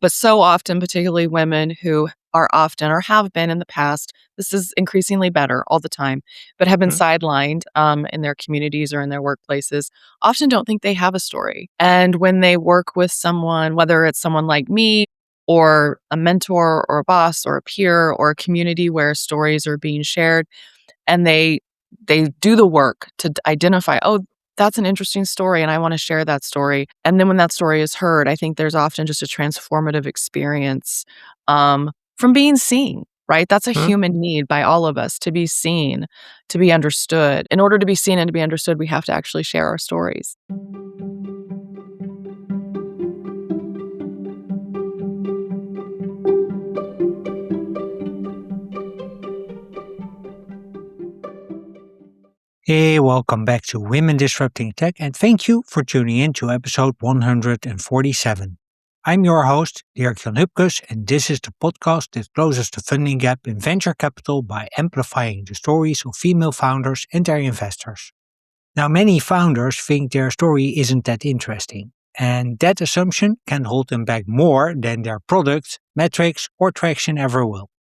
But so often, particularly women who are often or have been in the past, this is increasingly better all the time, but have been Mhm. sidelined in their communities or in their workplaces, often don't think they have a story. And when they work with someone, whether it's someone like me or a mentor or a boss or a peer or a community where stories are being shared, and they do the work to identify, oh, that's an interesting story and I want to share that story. And then when that story is heard, I think there's often just a transformative experience from being seen, right? That's a Mhm. human need by all of us to be seen, to be understood. In order to be seen and to be understood, we have to actually share our stories. Hey, welcome back to Women Disrupting Tech, and thank you for tuning in to episode 147. I'm your host, Dirk-Jan Hupkes, and this is the podcast that closes the funding gap in venture capital by amplifying the stories of female founders and their investors. Now, many founders think their story isn't that interesting, and that assumption can hold them back more than their product, metrics, or traction ever will.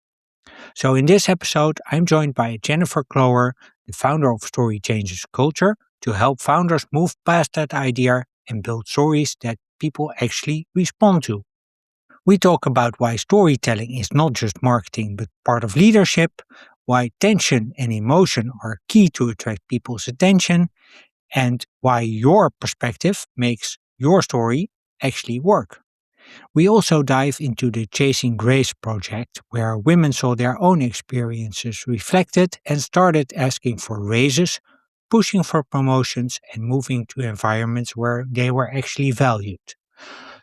So, in this episode, I'm joined by Jennifer Cloer, the founder of Story Changes Culture, to help founders move past that idea and build stories that people actually respond to. We talk about why storytelling is not just marketing but part of leadership, why tension and emotion are key to attract people's attention, and why your perspective makes your story actually work. We also dive into the Chasing Grace project, where women saw their own experiences reflected and started asking for raises, pushing for promotions, and moving to environments where they were actually valued.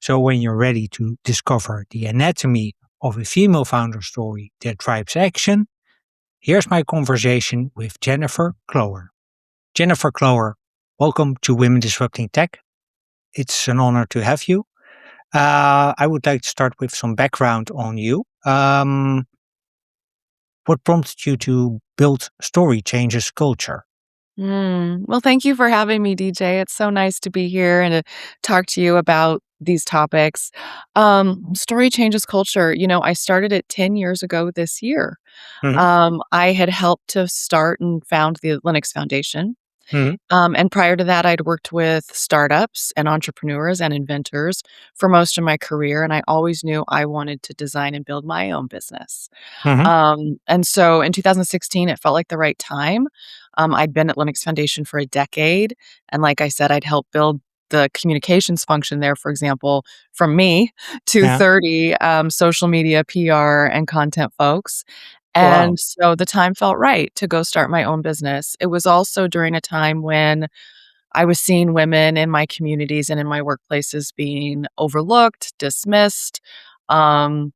So, when you're ready to discover the anatomy of a female founder story that drives action, here's my conversation with Jennifer Cloer. Jennifer Cloer, welcome to Women Disrupting Tech. It's an honor to have you. I would like to start with some background on you. What prompted you to build Story Changes Culture? Well, thank you for having me, DJ. It's so nice to be here and to talk to you about these topics. Story changes culture. I started it 10 years ago this year. Hmm. I had helped to start and found the Linux Foundation. Hmm. And prior to that, I'd worked with startups and entrepreneurs and inventors for most of my career. And I always knew I wanted to design and build my own business. Hmm. And so in 2016, it felt like the right time. I'd been at Linux Foundation for a decade. And like I said, I'd helped build the communications function there, for example, from me to Yeah. 30 social media, PR, and content folks. Wow. And so the time felt right to go start my own business. It was also during a time when I was seeing women in my communities and in my workplaces being overlooked, dismissed. Um,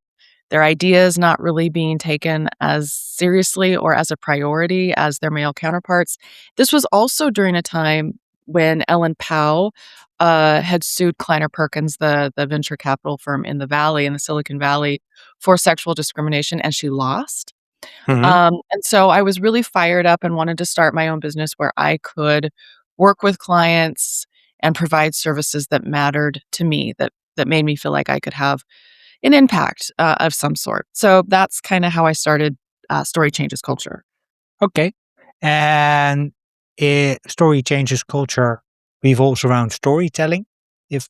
their ideas not really being taken as seriously or as a priority as their male counterparts. This was also during a time when Ellen Pao had sued Kleiner Perkins, the venture capital firm in the Valley, in the Silicon Valley, for sexual discrimination, and she lost. Hmm. And so I was really fired up and wanted to start my own business where I could work with clients and provide services that mattered to me, that made me feel like I could have an impact, of some sort. So that's kinda how I started, Story Changes Culture. Okay. And Story Changes Culture revolves around storytelling. If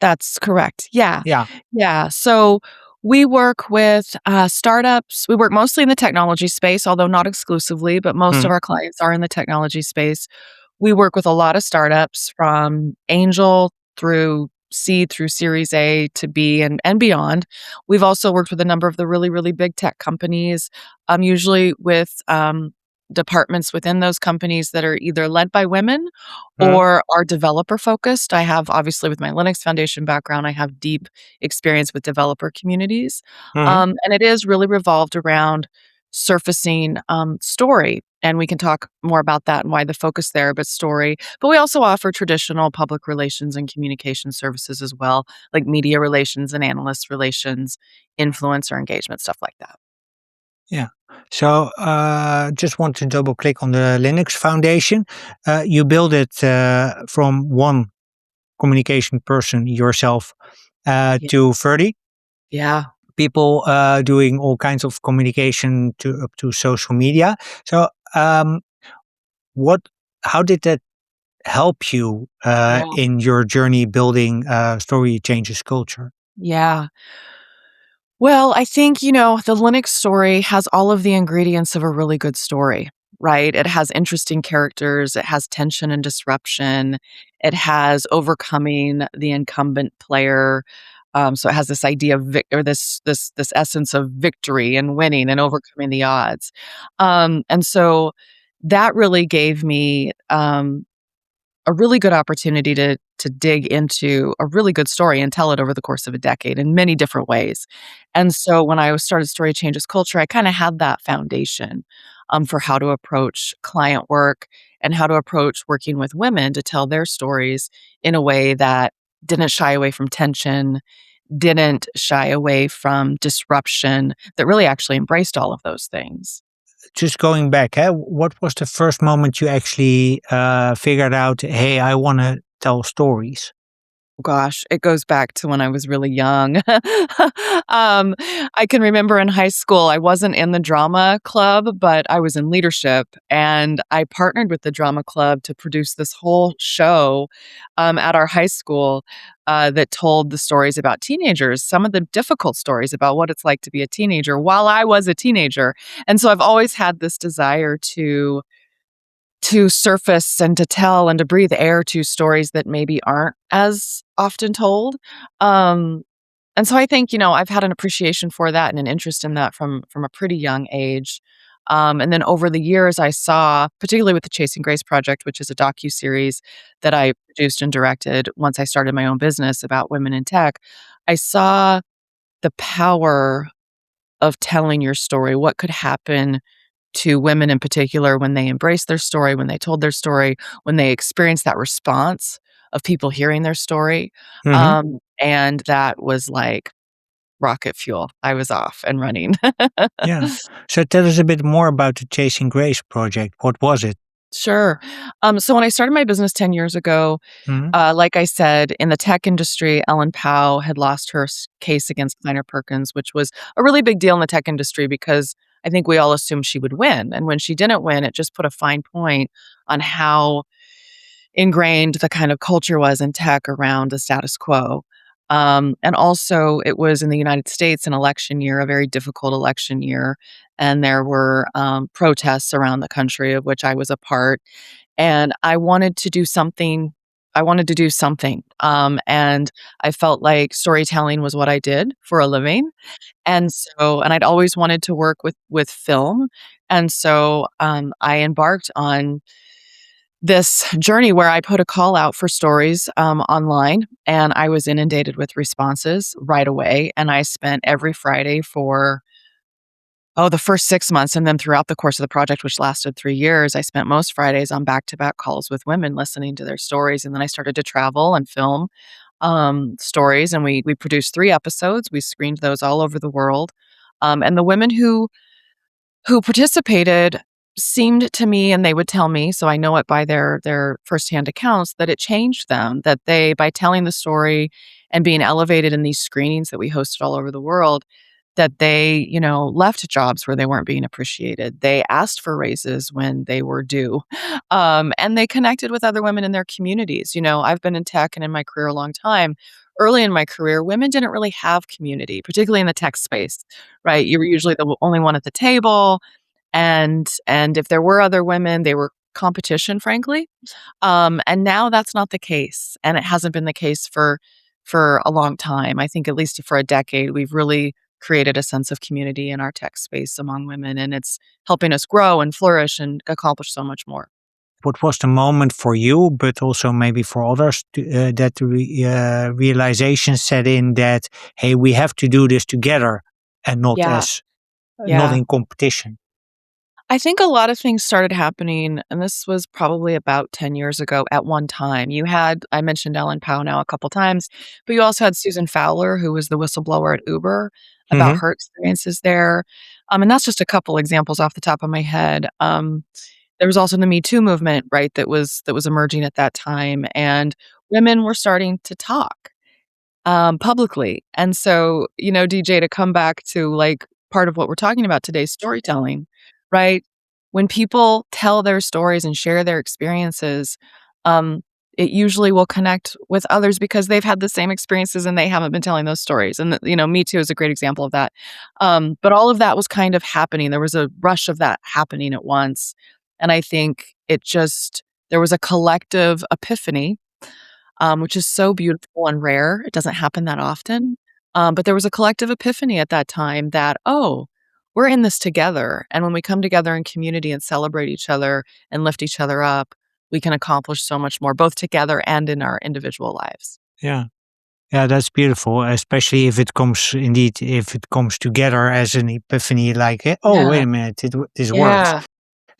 That's correct. Yeah. Yeah. Yeah. So we work with, startups. We work mostly in the technology space, although not exclusively, but most Hmm. of our clients are in the technology space. We work with a lot of startups from angel through seed through Series A to B and beyond. We've also worked with a number of the really, really big tech companies, usually with departments within those companies that are either led by women Hmm. or are developer focused. I have, obviously, with my Linux Foundation background, I have deep experience with developer communities. Hmm. And it is really revolved around surfacing story. And we can talk more about that and why the focus there, but story. But we also offer traditional public relations and communication services as well, like media relations and analyst relations, influencer engagement, stuff like that. Yeah. So, just want to double click on the Linux Foundation. You build it from one communication person yourself Yeah. to 30. Yeah. people doing all kinds of communication to up to social media. So, what? How did that help you Yeah. in your journey building story changes culture? Yeah. Well, I think, the Linux story has all of the ingredients of a really good story, right? It has interesting characters, it has tension and disruption, it has overcoming the incumbent player. So it has this idea of or this essence of victory and winning and overcoming the odds. And so that really gave me a really good opportunity to dig into a really good story and tell it over the course of a decade in many different ways. And so when I started Story Changes Culture, I kind of had that foundation for how to approach client work and how to approach working with women to tell their stories in a way that didn't shy away from tension, didn't shy away from disruption, that really actually embraced all of those things. Just going back, what was the first moment you actually figured out, hey, I want to tell stories? Gosh, it goes back to when I was really young. I can remember in high school, I wasn't in the drama club, but I was in leadership, and I partnered with the drama club to produce this whole show at our high school that told the stories about teenagers, some of the difficult stories about what it's like to be a teenager while I was a teenager. And so I've always had this desire to surface and to tell and to breathe air to stories that maybe aren't as often told. Um, and so I think, I've had an appreciation for that and an interest in that from a pretty young age. And then over the years, I saw, particularly with the Chasing Grace project, which is a docu-series that I produced and directed once I started my own business about women in tech, I saw the power of telling your story, what could happen to women in particular when they embraced their story, when they told their story, when they experienced that response of people hearing their story. Hmm. And that was like rocket fuel. I was off and running. Yeah. So tell us a bit more about the Chasing Grace project. What was it? Sure. So when I started my business 10 years ago, Hmm. like I said, in the tech industry, Ellen Powell had lost her case against Kleiner Perkins, which was a really big deal in the tech industry because I think we all assumed she would win. And when she didn't win, it just put a fine point on how ingrained the kind of culture was in tech around the status quo. And also, it was in the United States an election year, a very difficult election year. And there were protests around the country, of which I was a part. And I wanted to do something. I wanted to do something. And I felt like storytelling was what I did for a living. And I'd always wanted to work with film. And so I embarked on this journey where I put a call out for stories online, and I was inundated with responses right away. And I spent every Friday for, the first 6 months. And then throughout the course of the project, which lasted 3 years, I spent most Fridays on back to back calls with women listening to their stories. And then I started to travel and film stories. And we produced 3 episodes. We screened those all over the world. And the women who participated seemed to me, and they would tell me, so I know it by their firsthand accounts, that it changed them, that they, by telling the story and being elevated in these screenings that we hosted all over the world, that they, left jobs where they weren't being appreciated. They asked for raises when they were due. And they connected with other women in their communities. I've been in tech and in my career a long time. Early in my career, women didn't really have community, particularly in the tech space, right? You were usually the only one at the table, and if there were other women, they were competition, frankly. And now that's not the case, and it hasn't been the case for a long time. I think at least for a decade, we've really created a sense of community in our tech space among women, and it's helping us grow and flourish and accomplish so much more. What was the moment for you, but also maybe for others, that the realization set in that, hey, we have to do this together and not Yeah, as not yeah. in competition. I think a lot of things started happening, and this was probably about 10 years ago at one time. I mentioned Ellen Pao now a couple times, but you also had Susan Fowler, who was the whistleblower at Uber, about Hmm. her experiences there. And that's just a couple examples off the top of my head. There was also the Me Too movement, right, that was emerging at that time, and women were starting to talk. publicly. And so, DJ, to come back to like part of what we're talking about today, storytelling, right? When people tell their stories and share their experiences, um, it usually will connect with others because they've had the same experiences and they haven't been telling those stories. And, Me Too is a great example of that. But all of that was kind of happening. There was a rush of that happening at once. And I think there was a collective epiphany, which is so beautiful and rare. It doesn't happen that often. But there was a collective epiphany at that time that, oh, we're in this together. And when we come together in community and celebrate each other and lift each other up, we can accomplish so much more, both together and in our individual lives. Yeah. Yeah, that's beautiful, especially if it comes together as an epiphany, like, oh, wait Yeah. a minute, this works.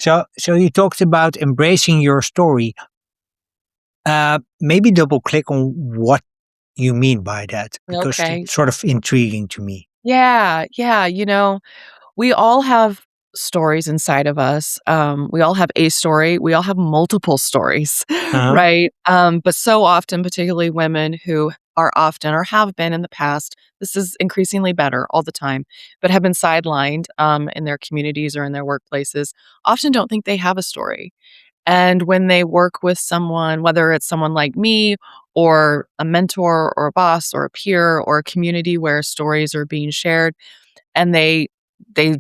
Yeah. So you talked about embracing your story. Maybe double click on what you mean by that, because Okay. it's sort of intriguing to me. Yeah. Yeah. We all have stories inside of us. We all have a story. We all have multiple stories, Uh-huh. right? But so often, particularly women who are often or have been in the past, this is increasingly better all the time, but have been sidelined in their communities or in their workplaces, often don't think they have a story. And when they work with someone, whether it's someone like me or a mentor or a boss or a peer or a community where stories are being shared, and they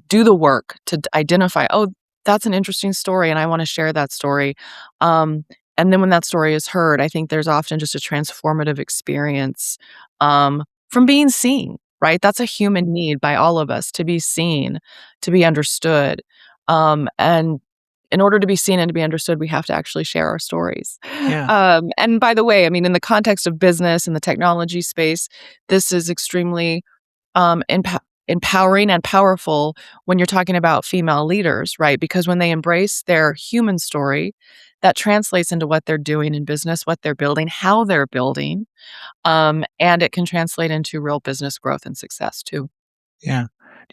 do the work to identify, "Oh, that's an interesting story, and I wanna share that story." Um, and then when that story is heard, I think there's often just a transformative experience, from being seen, right? That's a human need by all of us, to be seen, to be understood. And in order to be seen and to be understood, we have to actually share our stories. Yeah. And by the way, I mean, in the context of business and the technology space, this is extremely um, empo empowering and powerful when you're talking about female leaders, right? Because when they embrace their human story, that translates into what they're doing in business, what they're building, how they're building, and it can translate into real business growth and success too. Yeah.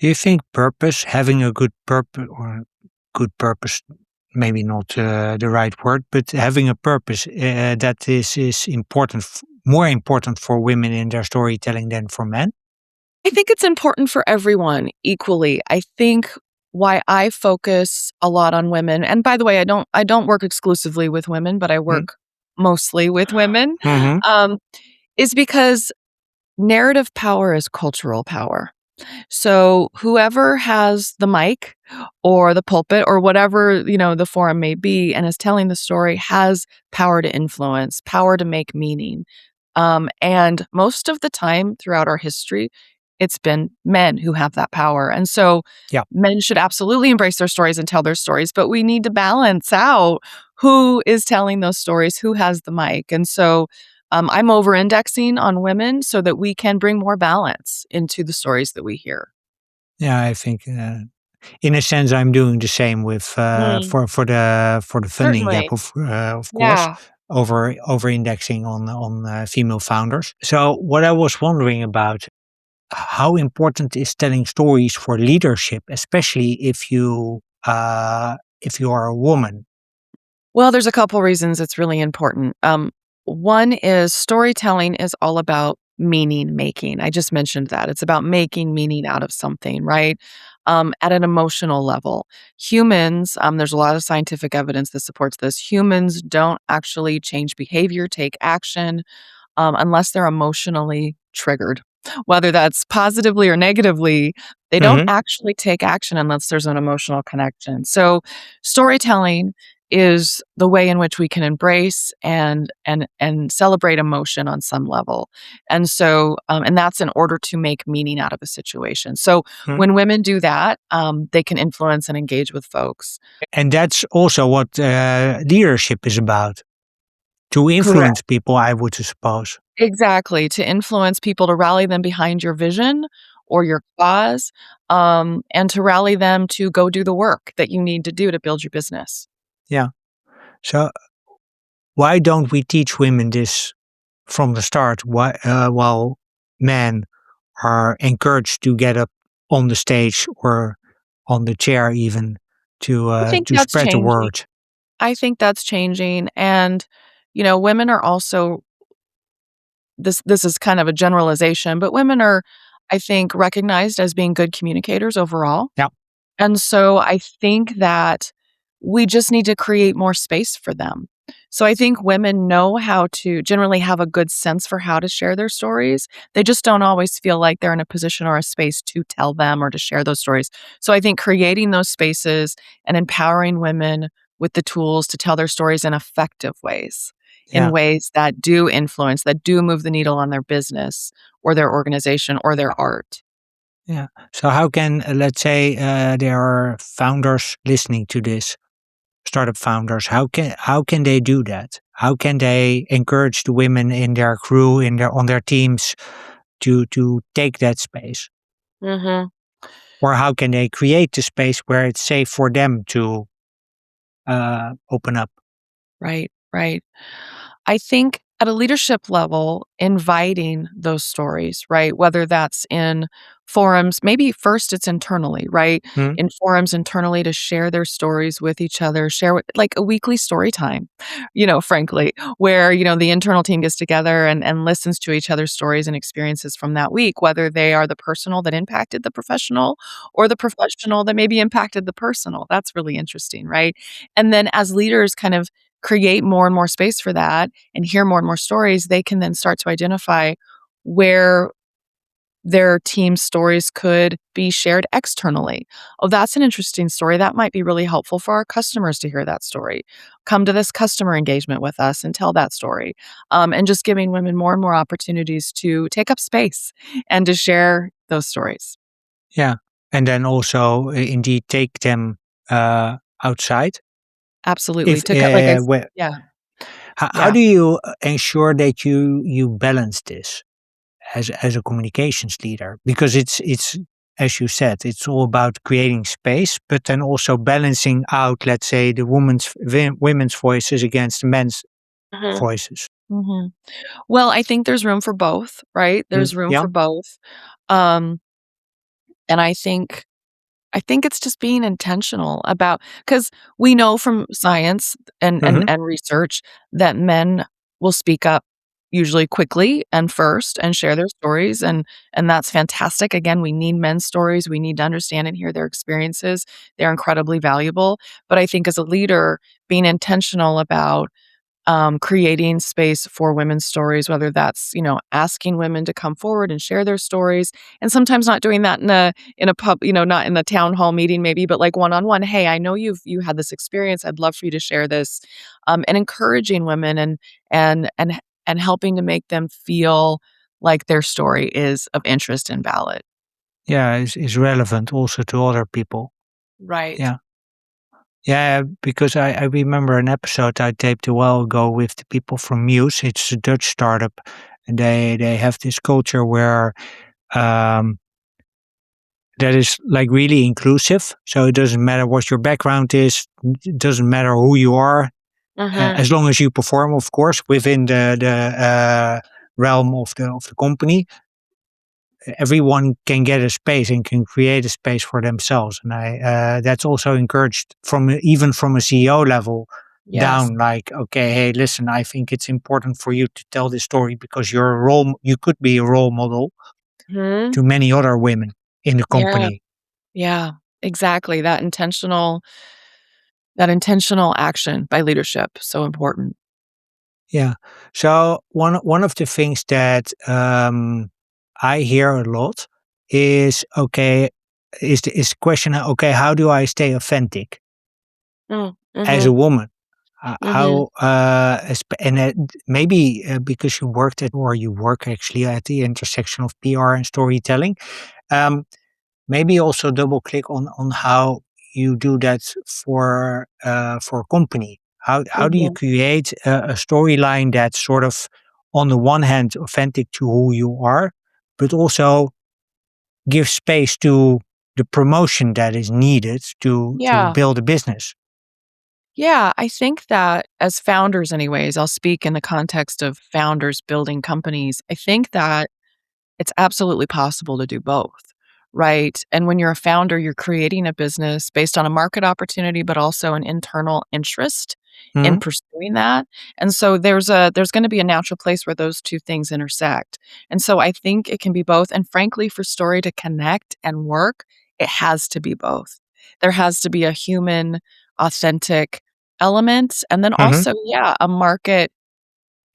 Do you think having a good purpose, maybe not the right word, but having a purpose that is important, more important for women in their storytelling than for men? I think it's important for everyone equally. I think why I focus a lot on women, and by the way, I don't work exclusively with women, but I work mostly with women, Mm-hmm. um, is because narrative power is cultural power. So whoever has the mic or the pulpit or whatever, the forum may be and is telling the story has power to influence, power to make meaning. And most of the time throughout our history, it's been men who have that power. And so Yeah. men should absolutely embrace their stories and tell their stories, but we need to balance out who is telling those stories, who has the mic. And so I'm over indexing on women so that we can bring more balance into the stories that we hear. Yeah, I think in a sense I'm doing the same with Mm, for the funding gap, certainly. of course, Yeah. over indexing on female founders. So what I was wondering about, how important is telling stories for leadership, especially if you are a woman? Well, there's a couple reasons it's really important. One is storytelling is all about meaning making. I just mentioned that. It's about making meaning out of something, right? At an emotional level. Humans, there's a lot of scientific evidence that supports this. Humans don't actually change behavior, take action, unless they're emotionally triggered. Whether that's positively or negatively, they don't Hmm. actually take action unless there's an emotional connection. So, storytelling is the way in which we can embrace and celebrate emotion on some level. And so, and that's in order to make meaning out of a situation. So, when women do that, they can influence and engage with folks. And that's also what leadership is about, to Correct. influence people, I would suppose. Exactly, to influence people, to rally them behind your vision or your cause, and to rally them to go do the work that you need to do to build your business. Yeah. So why don't we teach women this from the start? Why, while men are encouraged to get up on the stage or on the chair, even I think to that's spread the changing. word? I think that's changing, and, women are also this is kind of a generalization, but women are, I think, recognized as being good communicators overall. Yeah. And so I think that we just need to create more space for them. So I think women know how to generally have a good sense for how to share their stories. They just don't always feel like they're in a position or a space to tell them or to share those stories. So I think creating those spaces and empowering women with the tools to tell their stories in effective ways, in Yeah. ways that do influence, that do move the needle on their business or their organization or their art. Yeah. So how can, let's say, there are founders listening to this, startup founders. How can they do that? How can they encourage the women in their crew, in their on their teams, to take that space? Mhm. Or how can they create the space where it's safe for them to open up? Right, right. I think at a leadership level, inviting those stories, right? Whether that's in forums, maybe first it's internally, right? Hmm? In forums internally to share their stories with each other, share like a weekly story time, frankly, where, the internal team gets together and listens to each other's stories and experiences from that week, whether they are the personal that impacted the professional or the professional that maybe impacted the personal. That's really interesting, right? And then as leaders kind of create more and more space for that and hear more and more stories, they can then start to identify where their team stories could be shared externally. Oh, that's an interesting story. That might be really helpful for our customers to hear that story. Come to this customer engagement with us and tell that story. And just giving women more and more opportunities to take up space and to share those stories. Yeah. And then also indeed take them outside. Absolutely. If To cut, like I, yeah, how yeah. do you ensure that you balance this as a communications leader? Because it's as you said, it's all about creating space, but then also balancing out, let's say, the women's voices against the men's Mhm. voices. Mhm. Well, I think there's room for both, right? Mm, There's room yeah. for both. Um, and I think it's just being intentional about, because we know from science and and Hmm. and research that men will speak up usually quickly and first and share their stories, and that's fantastic. Again, we need men's stories. We need to understand and hear their experiences. They're incredibly valuable. But I think as a leader, being intentional about creating space for women's stories, whether that's, asking women to come forward and share their stories, and sometimes not doing that in a pub, not in a town hall meeting maybe, but like one on one. Hey, I know you had this experience. I'd love for you to share this, and encouraging women and helping to make them feel like their story is of interest and valid. Yeah, is relevant also to other people. Right. Yeah. Yeah, because I remember an episode I taped a while ago with the people from Muse. It's a Dutch startup, and they have this culture where um, that is like really inclusive. So it doesn't matter what your background is, it doesn't matter who you are, Mhm. as long as you perform, of course, within the realm of the company. Everyone can get a space and can create a space for themselves, and I that's also encouraged from even from a CEO level Yes. down. Like, okay, hey, listen, I think it's important for you to tell this story because you're a role. You could be a role model Mhm. to many other women in the Yeah. company. Yeah. Exactly. That intentional action by leadership, so important. Yeah. So one of the things that I hear a lot is okay is the question, okay, how do I stay authentic Mm, as a mhm, woman? mhm, How and maybe because you worked at or you work actually at the intersection of PR and storytelling. Um, Maybe also double click on how you do that for a company. How do you mhm. create a storyline that's sort of on the one hand authentic to who you are, but also give space to the promotion that is needed to Yeah, build a business. yeah, I think that as founders anyways, I'll speak in the context of founders building companies. I think that it's absolutely possible to do both, right? And when you're a founder, you're creating a business based on a market opportunity, but also an internal interest. in Mhm. pursuing that. And so there's gonna be a natural place where those 2 things intersect. And so I think it can be both, and frankly, for story to connect and work, it has to be both. There has to be a human, authentic element, and then Mhm. also, yeah, a market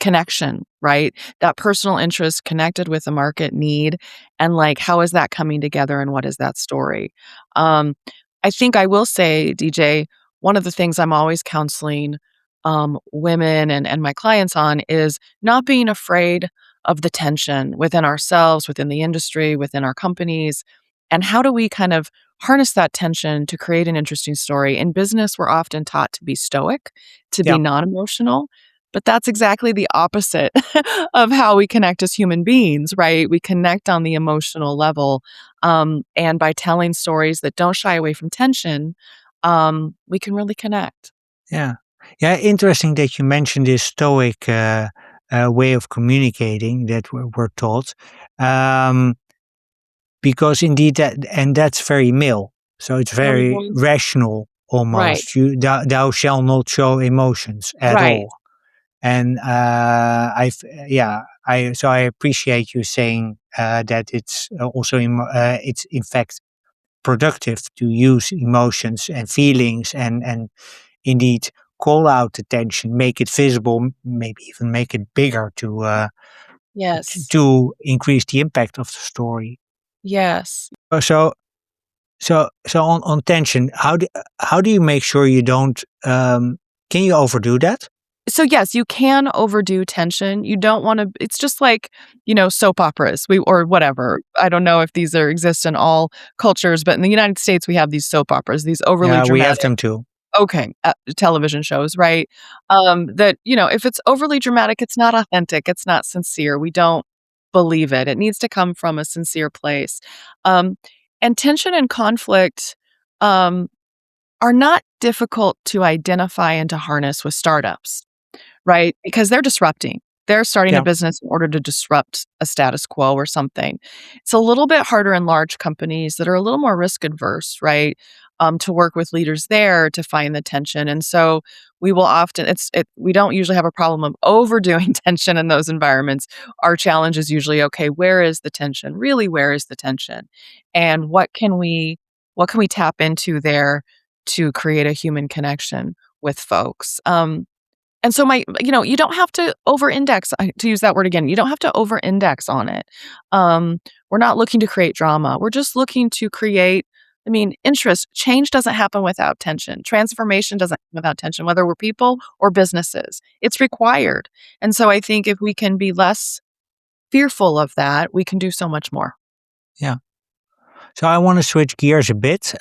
connection, right? That personal interest connected with a market need, and, like, how is that coming together and what is that story? Um, I think I will say, DJ, one of the things I'm always counseling, women and my clients on is not being afraid of the tension within ourselves, within the industry, within our companies, and how do we kind of harness that tension to create an interesting story? In business, we're often taught to be stoic, to Yeah. be non-emotional, but that's exactly the opposite of how we connect as human beings, right? We connect on the emotional level, and by telling stories that don't shy away from tension, we can really connect. Yeah. Yeah, interesting that you mentioned this stoic way of communicating that we're taught. Um, because indeed that's very male. So it's very Mhm. rational Right, almost. Thou shall not show emotions at right. all. And I appreciate you saying that it's also it's in fact productive to use emotions and feelings and indeed call out attention, make it visible, maybe even make it bigger Yes, to increase the impact of the story. yes. So on tension, how do you make sure you don't can you overdo that? So, yes, you can overdo tension. You don't wanna it's just like, soap operas, or whatever. I don't know if these exist in all cultures, but in the United States, we have these soap operas, these overly Yeah, we have dramatic. them too. Okay, television shows, right? That, if it's overly dramatic, it's not authentic, it's not sincere, we don't believe it. It needs to come from a sincere place. Um, and tension and conflict, um, are not difficult to identify and to harness with startups. Right? Because they're disrupting. They're starting a Yeah, business in order to disrupt a status quo or something. It's a little bit harder in large companies that are a little more risk adverse, right? To work with leaders there to find the tension. And so we will often we don't usually have a problem of overdoing tension in those environments. Our challenge is usually, okay, where is the tension? Really, where is the tension? And what can we tap into there to create a human connection with folks? And so you don't have to over-index, to use that word again, you don't have to over-index on it. Um, we're not looking to create drama. We're just looking to create, interest. Change doesn't happen without tension. Transformation doesn't happen without tension, whether we're people or businesses. It's required. And so I think if we can be less fearful of that, we can do so much more. yeah. So I want to switch gears a bit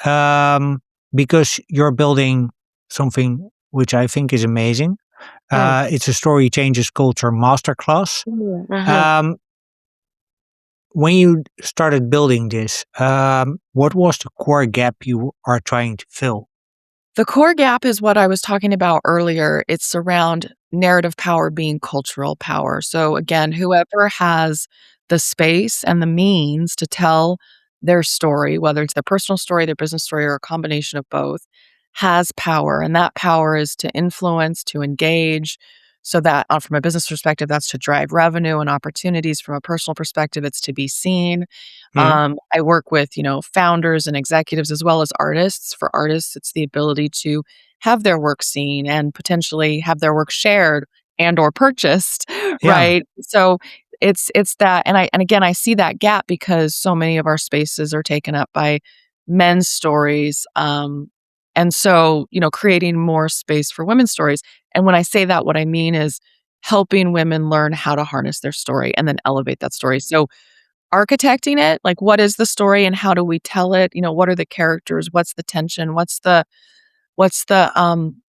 because you're building something which I think is amazing. Mm. It's a story changes culture masterclass. Mhm. Um, when you started building this, what was the core gap you are trying to fill? The core gap is what I was talking about earlier. It's around narrative power being cultural power. So, again, whoever has the space and the means to tell their story, whether it's their personal story, their business story, or a combination of both, has power. And that power is to influence, to engage. So, that from a business perspective, that's to drive revenue and opportunities. From a personal perspective, it's to be seen. Hmm? I work with, founders and executives as well as artists. For artists, it's the ability to have their work seen and potentially have their work shared and or purchased, Yeah, right? So it's that, and again, I see that gap because so many of our spaces are taken up by men's stories. And so, creating more space for women's stories. And when I say that, what I mean is helping women learn how to harness their story and then elevate that story. So architecting it, like, what is the story and how do we tell it? What are the characters? What's the tension? What's the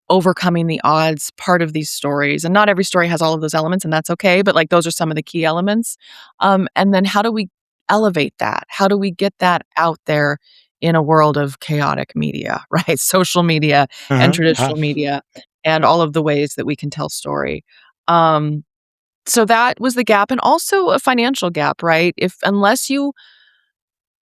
overcoming the odds part of these stories? And not every story has all of those elements, and that's okay, but, like, those are some of the key elements. And then how do we elevate that? How do we get that out there in a world of chaotic media, right? Social media and yeah, traditional media and all of the ways that we can tell story. Um so that was the gap, and also a financial gap, right? If unless you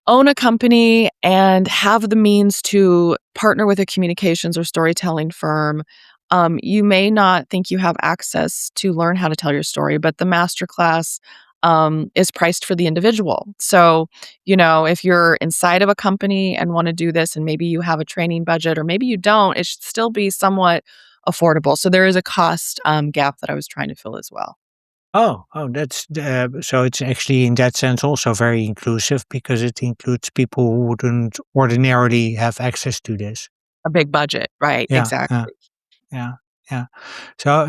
own a company and have the means to partner with a communications or storytelling firm, You may not think you have access to learn how to tell your story, but the masterclass is priced for the individual. So, if you're inside of a company and want to do this, and maybe you have a training budget, or maybe you don't, it should still be somewhat affordable. So there is a cost gap that I was trying to fill as well. Oh, that's so it's actually in that sense also very inclusive because it includes people who wouldn't ordinarily have access to this. A big budget, right? Yeah, Exactly. yeah, yeah. So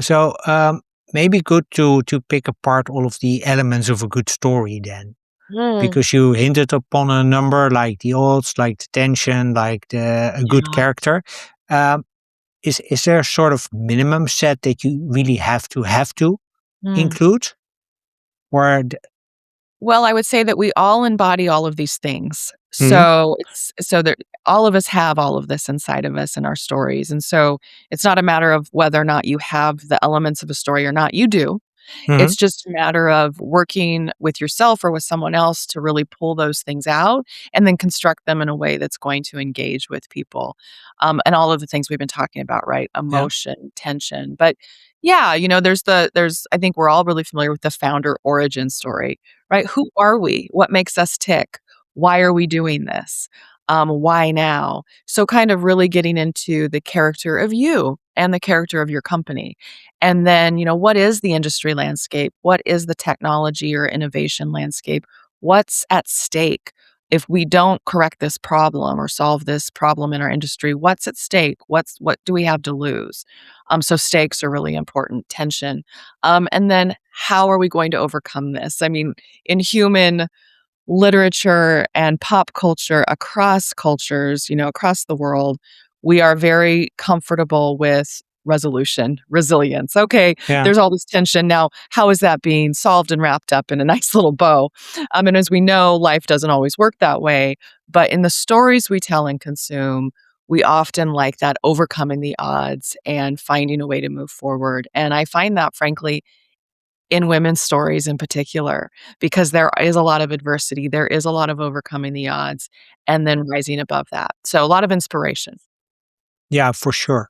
maybe good to pick apart all of the elements of a good story then, Mm, because you hinted upon a number like the odds, like the tension, like a good yeah. character. Um, is there a sort of minimum set that you really have to Mm. include, or Well, I would say that we all embody all of these things. Mhm, So it's so that all of us have all of this inside of us in our stories. And so it's not a matter of whether or not you have the elements of a story or not. You do. mhm, It's just a matter of working with yourself or with someone else to really pull those things out and then construct them in a way that's going to engage with people. And all of the things we've been talking about, right? yeah, Emotion, tension. But yeah, there's I think we're all really familiar with the founder origin story, right? Who are we? What makes us tick? Why are we doing this? Why now? So kind of really getting into the character of you and the character of your company. And then, what is the industry landscape? What is the technology or innovation landscape? What's at stake? If we don't correct this problem or solve this problem in our industry, what's at stake? What do we have to lose? So stakes are really important, tension. And then how are we going to overcome this? I mean, in human literature and pop culture across cultures, across the world, we are very comfortable with resolution, resilience. Okay, yeah, there's all this tension. Now, how is that being solved and wrapped up in a nice little bow? And as we know, life doesn't always work that way. But in the stories we tell and consume, we often like that overcoming the odds and finding a way to move forward. And I find that, frankly, in women's stories in particular, because there is a lot of adversity, there is a lot of overcoming the odds and then rising above that. So a lot of inspiration. yeah, for sure.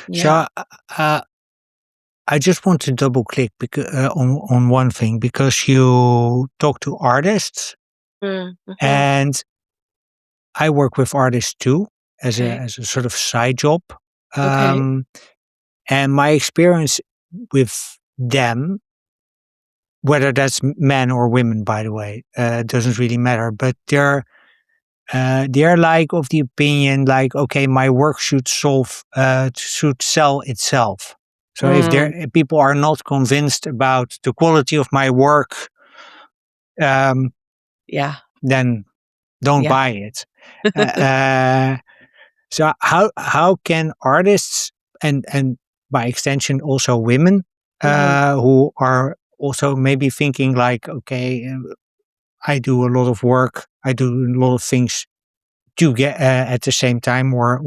Yeah. So uh, I just want to double click on one thing because you talk to artists, Mhm. and I work with artists too Okay. as a sort of side job. Okay. Um, and my experience with them, whether that's men or women, by the way, doesn't really matter. But they're like of the opinion, like, okay, my work should sell itself. So if Mm. people are not convinced about the quality of my work, um, Yeah. then don't Yeah. buy it. Uh, uh, so how can artists and by extension also women Mhm. who are also maybe thinking like, okay, I do a lot of work, I do a lot of things to get at the same time or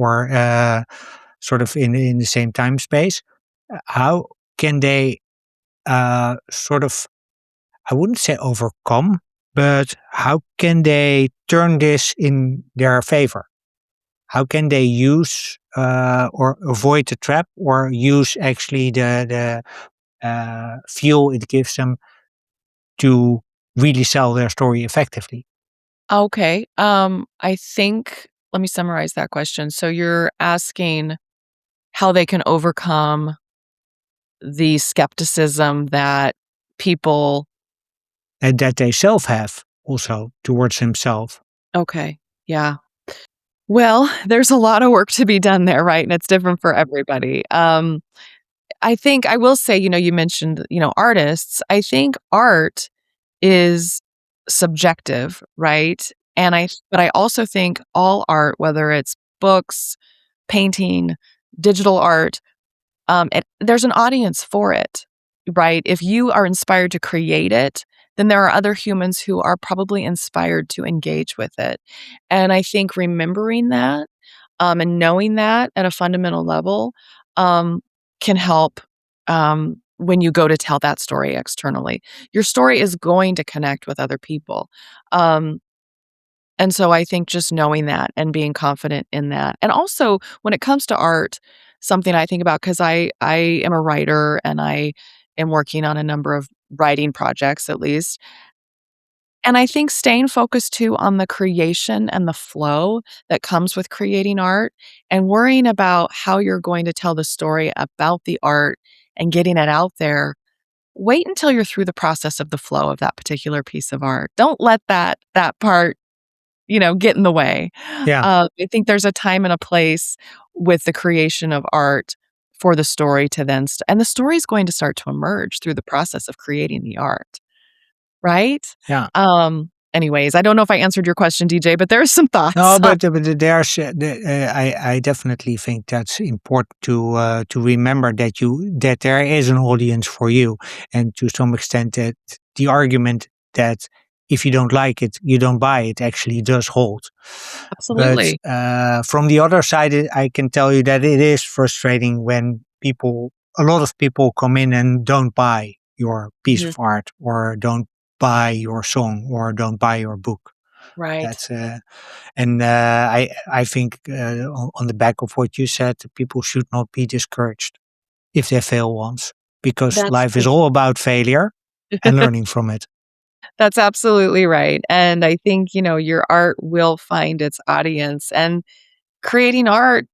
sort of in the same time space. How can they sort of, I wouldn't say overcome, but how can they turn this in their favor? How can they use or avoid the trap or use actually the fuel it gives them to really sell their story effectively? Okay. I think let me summarize that question. So you're asking how they can overcome the skepticism that people. And that they self have also towards himself. Okay. Yeah. Well, there's a lot of work to be done there, right? And it's different for everybody. I think I will say, you mentioned, artists. I think art is subjective, right? But I also think all art, whether it's books, painting, digital art, there's an audience for it, right? If you are inspired to create it, then there are other humans who are probably inspired to engage with it. And I think remembering that and knowing that at a fundamental level um, can help when you go to tell that story externally. Your story is going to connect with other people. Um, and so I think just knowing that and being confident in that. And also, when it comes to art, something I think about because I am a writer and I am working on a number of writing projects at least. And I think staying focused too on the creation and the flow that comes with creating art and worrying about how you're going to tell the story about the art and getting it out there. Wait until you're through the process of the flow of that particular piece of art. Don't let that part, get in the way. Yeah, I think there's a time and a place with the creation of art for the story to then and the story is going to start to emerge through the process of creating the art, right? yeah. Anyways, I don't know if I answered your question, DJ, but there's some No, thoughts. but I definitely think that's important to remember that there is an audience for you, and to some extent that the argument that if you don't like it, you don't buy it actually does hold. But Absolutely. from the other side, I can tell you that it is frustrating when a lot of people come in and don't buy your piece Mhm. of art, or don't buy your song, or don't buy your book. Right. That's and I think on the back of what you said, people should not be discouraged if they fail once, because That's life is all about failure and learning from it. That's absolutely right, and I think, your art will find its audience, and creating art,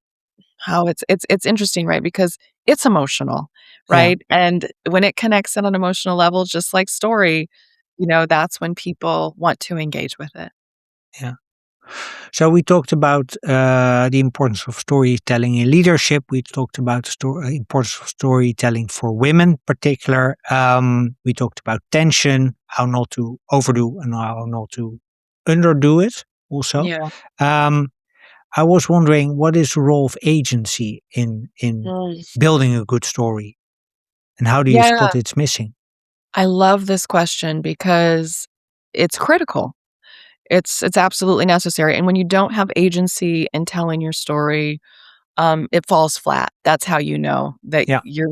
how it's interesting, right? Because it's emotional, Yeah, right? And when it connects on an emotional level, just like story, that's when people want to engage with it. yeah. So we talked about the importance of storytelling in leadership. We talked about the importance of storytelling for women, particular. We talked about tension, how not to overdo and how not to underdo it. Also, Yeah. um, I was wondering, what is the role of agency in Mm. building a good story, and how do you Yeah, spot it's missing? I love this question because it's critical. It's absolutely necessary, and when you don't have agency in telling your story, it falls flat. That's how you know that Yeah, you're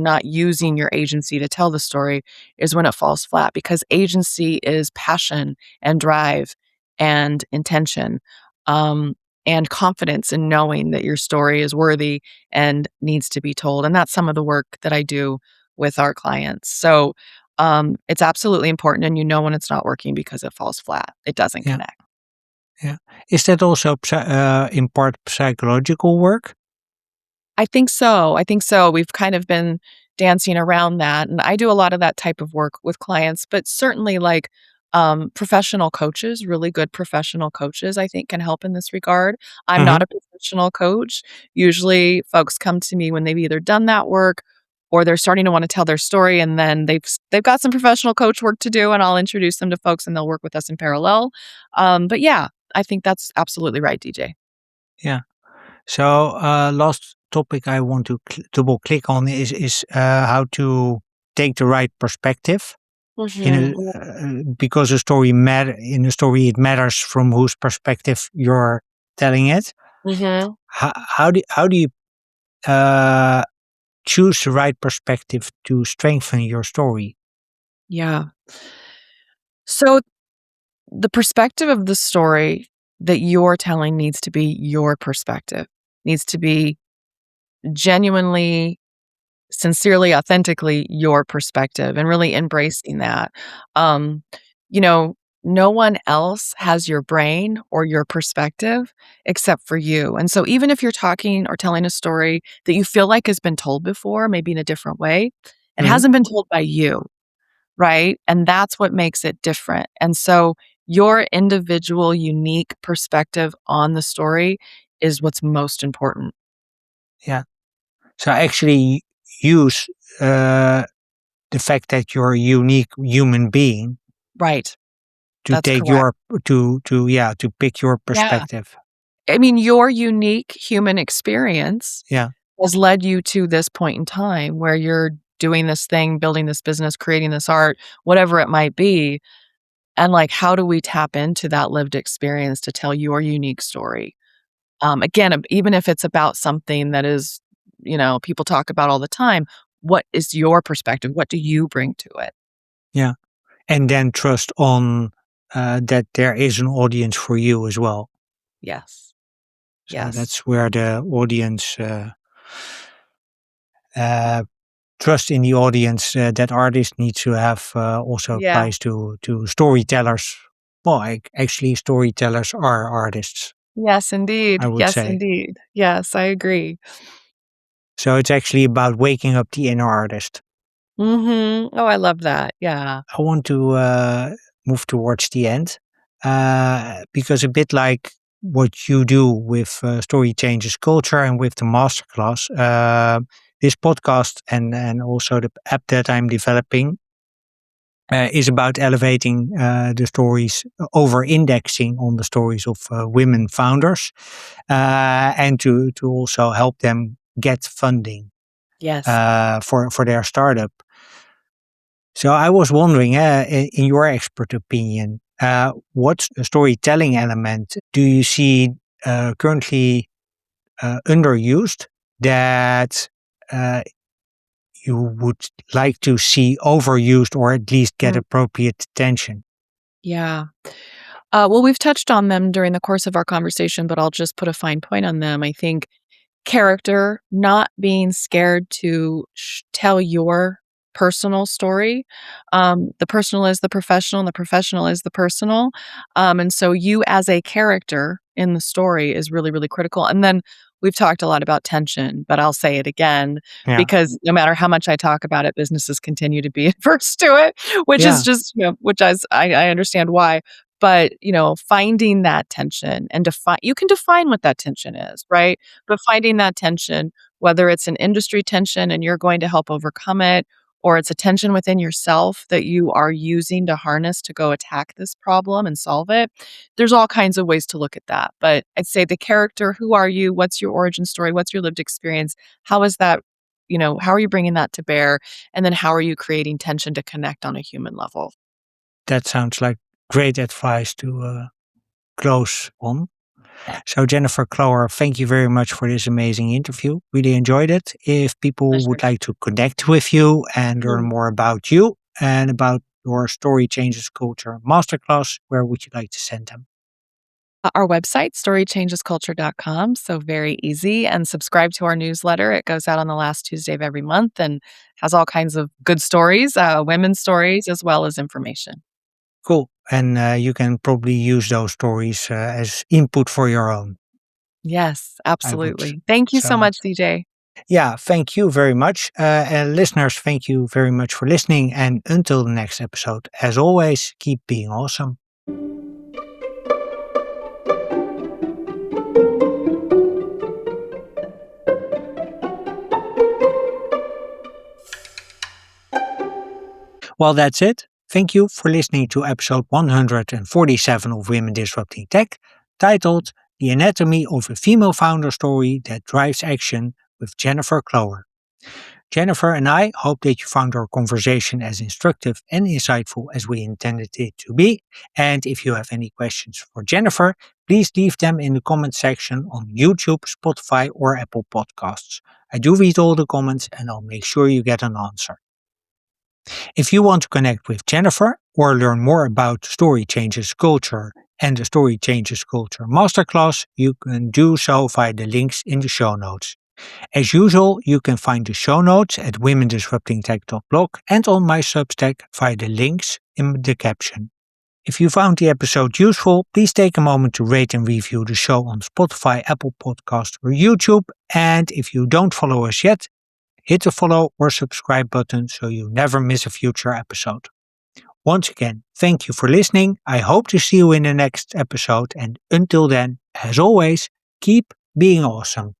not using your agency to tell the story is when it falls flat because agency is passion and drive and intention, um, and confidence in knowing that your story is worthy and needs to be told. And that's some of the work that I do with our clients. So, it's absolutely important, and you know when it's not working because it falls flat. It doesn't yeah, connect. yeah. Is that also in part psychological work? I think so, I think so. We've kind of been dancing around that, and I do a lot of that type of work with clients, but certainly, like, professional coaches, really good professional coaches, I think, can help in this regard. I'm Hmm. not a professional coach. Usually, folks come to me when they've either done that work or they're starting to wanna tell their story, and then they've got some professional coach work to do, and I'll introduce them to folks, and they'll work with us in parallel. But yeah, I think that's absolutely right, DJ. Yeah. So, last topic I want to double click on is how to take the right perspective in Mhm. because in a story it matters from whose perspective you're telling it. Mhm. How do you uh, choose the right perspective to strengthen your story? Yeah. So the perspective of the story that you're telling needs to be your perspective, needs to be genuinely, sincerely, authentically your perspective and really embracing that. Um, you know, no one else has your brain or your perspective except for you. And so even if you're talking or telling a story that you feel like has been told before, maybe in a different way, it Hmm. hasn't been told by you. Right? And that's what makes it different. And so your individual unique perspective on the story is what's most important. Yeah. So actually use uh, the fact that you're a unique human being Right. to That's take correct. to pick your Yeah. perspective. I mean, your unique human experience Yeah. has led you to this point in time where you're doing this thing, building this business, creating this art, whatever it might be. And like, how do we tap into that lived experience to tell your unique story? Again, even if it's about something that is, people talk about all the time, what is your perspective? What do you bring to it? Yeah. And then trust on that there is an audience for you as well. Yes. So Yes. that's where the audience Uh, Trust in the audience that artists need to have also Yeah. applies to storytellers. Well, actually, storytellers are artists, Yes, indeed. I would Yes, say. indeed. Yes, I agree. So it's actually about waking up the inner artist. Mhm. Oh, I love that. Yeah. I want to move towards the end because a bit like what you do with Story Changes Culture and with the masterclass, this podcast and also the app that I'm developing is about elevating the stories, over indexing on the stories of women founders, and to also help them get funding Yes. for their startup. So I was wondering, in your expert opinion, what storytelling element do you see currently underused that uh, you would like to see overused or at least get Mm, appropriate attention? yeah. Well, we've touched on them during the course of our conversation, but I'll just put a fine point on them. I think character, not being scared to tell your personal story. The personal is the professional, and the professional is the personal. And so, you as a character in the story is really, really critical. And then we've talked a lot about tension, but I'll say it again Yeah, because no matter how much I talk about it, businesses continue to be adverse to it, which is yeah, just, which I understand why. But finding that tension and define, you can define what that tension is, right? But finding that tension, whether it's an industry tension and you're going to help overcome it, or it's a tension within yourself that you are using to harness to go attack this problem and solve it, there's all kinds of ways to look at that. But I'd say the character, who are you? What's your origin story? What's your lived experience? How is that? How are you bringing that to bear? And then how are you creating tension to connect on a human level? that sounds like great advice to close on. So, Jennifer Cloer, thank you very much for this amazing interview. Really enjoyed it. If people Pleasure. would like to connect with you and learn Mm. more about you and about your Story Changes Culture masterclass, where would you like to send them? Our website, storychangesculture.com. So very easy. And subscribe to our newsletter. It goes out on the last Tuesday of every month and has all kinds of good stories, women's stories, as well as information. Cool. And you can probably use those stories as input for your own, Yes, I would. absolutely. Thank you so So, much, CJ. yeah, thank you very much. And listeners, thank you very much for listening. And until the next episode, as always, keep being awesome. Well, that's it. Thank you for listening to episode 147 of Women Disrupting Tech, titled The Anatomy of a Female Founder Story That Drives Action with Jennifer Cloer. Jennifer and I hope that you found our conversation as instructive and insightful as we intended it to be. And if you have any questions for Jennifer, please leave them in the comment section on YouTube, Spotify, or Apple Podcasts. I do read all the comments and I'll make sure you get an answer. If you want to connect with Jennifer or learn more about Story Changes Culture and the Story Changes Culture Masterclass, you can do so via the links in the show notes. As usual, you can find the show notes at womendisruptingtech.blog and on my Substack via the links in the caption. If you found the episode useful, please take a moment to rate and review the show on Spotify, Apple Podcasts, or YouTube. And if you don't follow us yet, hit the follow or subscribe button so you never miss a future episode. Once again, thank you for listening. I hope to see you in the next episode. And until then, as always, keep being awesome.